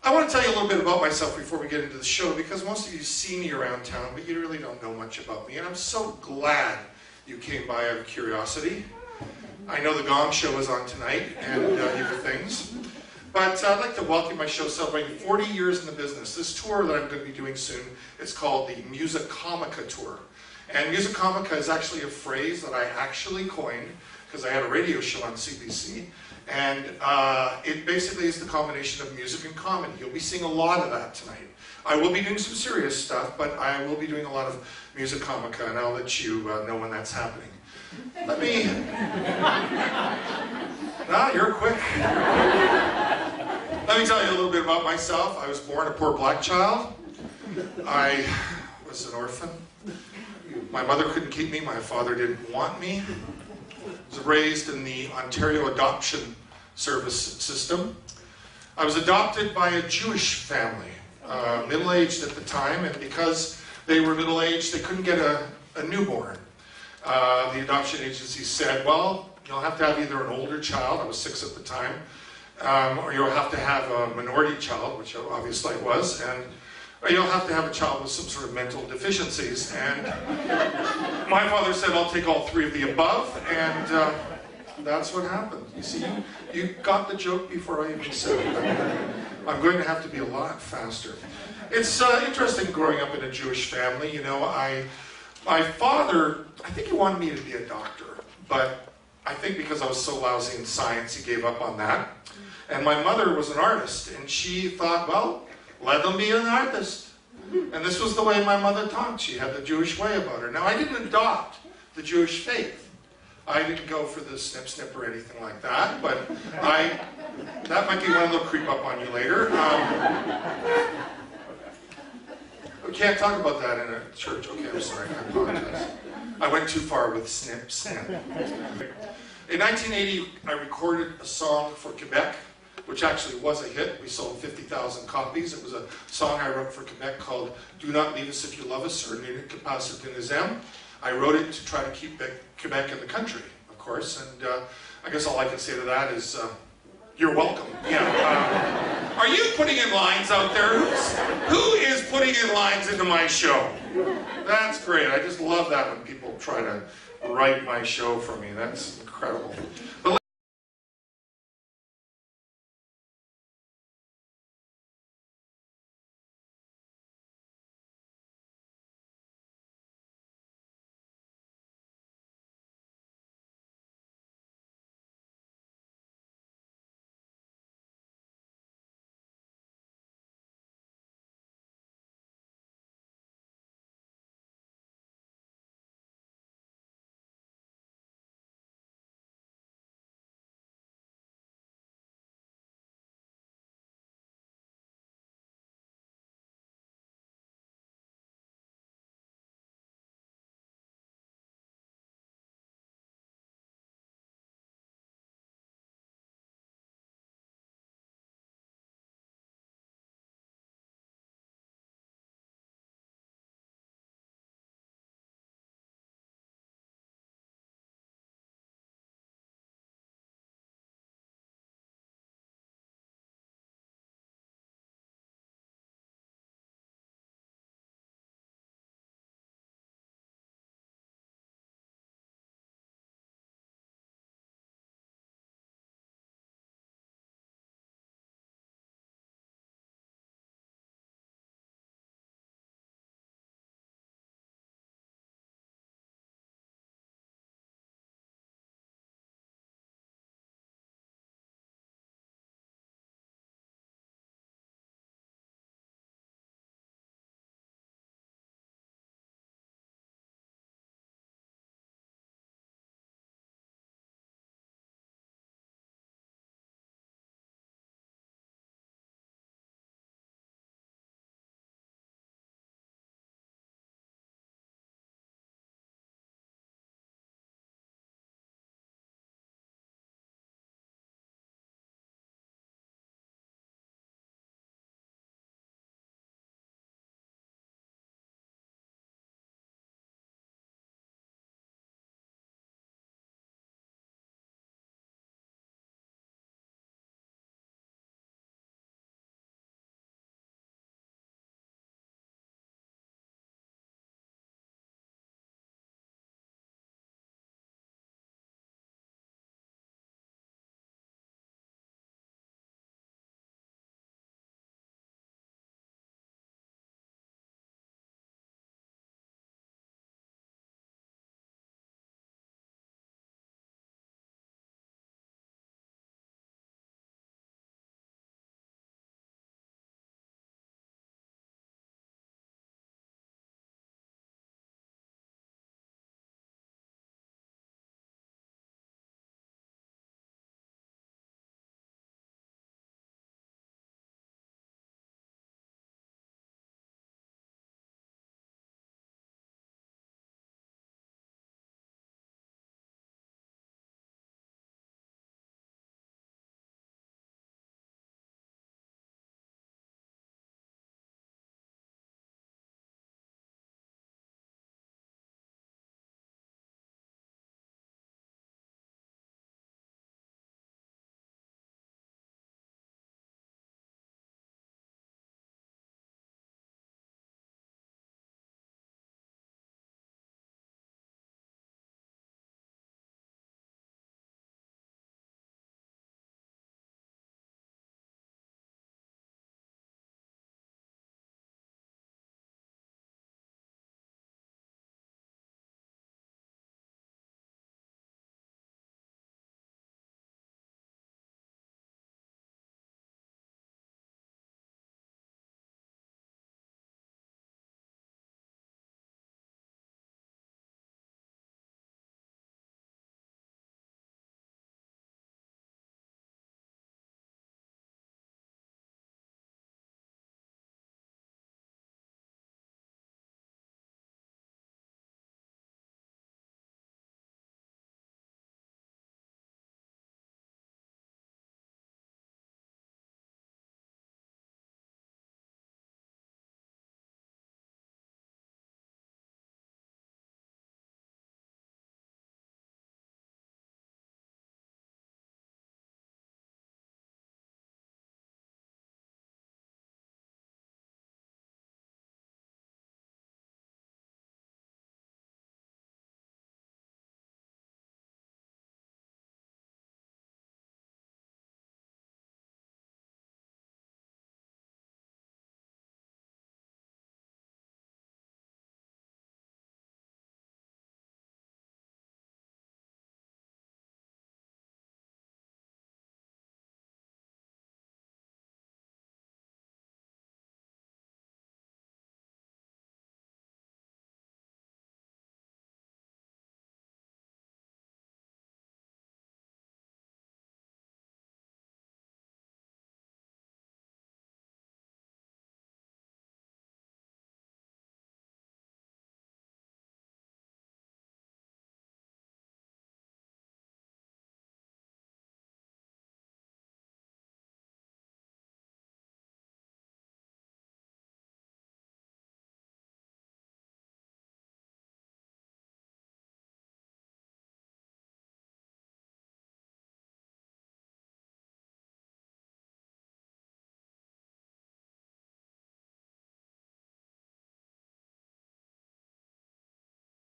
I want to tell you a little bit about myself before we get into the show, because most of you see me around town, but you really don't know much about me, and I'm so glad you came by out of curiosity. I know the Gong Show is on tonight, and other things, but I'd like to welcome my show celebrating 40 years in the business. This tour that I'm going to be doing soon is called the Musicomica Tour, and Musicomica is actually a phrase that I actually coined because I had a radio show on CBC. And it basically is the combination of music and comedy. You'll be seeing a lot of that tonight. I will be doing some serious stuff, but I will be doing a lot of Musicomica, and I'll let you know when that's happening. Let me... you're quick. Let me tell you a little bit about myself. I was born a poor black child. I was an orphan. My mother couldn't keep me. My father didn't want me. I was raised in the Ontario Adoption Service system. I was adopted by a Jewish family, middle-aged at the time, and because they were middle-aged, they couldn't get a newborn. The adoption agency said, well, you'll have to have either an older child, I was 6 at the time, or you'll have to have a minority child, which obviously I was, or you'll have to have a child with some sort of mental deficiencies. And my father said, I'll take all 3 of the above, and that's what happened. You see, you got the joke before I even said it. I'm going to have to be a lot faster. It's interesting growing up in a Jewish family. You know, my father, I think he wanted me to be a doctor, but I think because I was so lousy in science, he gave up on that. And my mother was an artist, and she thought, well, let them be an artist. And this was the way my mother talked. She had the Jewish way about her. Now, I didn't adopt the Jewish faith. I didn't go for the snip or anything like that, but that might be one that'll creep up on you later. We can't talk about that in a church. Okay, I'm sorry, I apologize. I went too far with snip. In 1980, I recorded a song for Quebec, which actually was a hit. We sold 50,000 copies. It was a song I wrote for Quebec called Do Not Leave Us If You Love Us, or Ne nous quitte pas si tu nous aimes. I wrote it to try to keep Quebec in the country, of course, and I guess all I can say to that is, you're welcome. Yeah. Are you putting in lines out there? Who is putting in lines into my show? That's great. I just love that when people try to write my show for me. That's incredible. But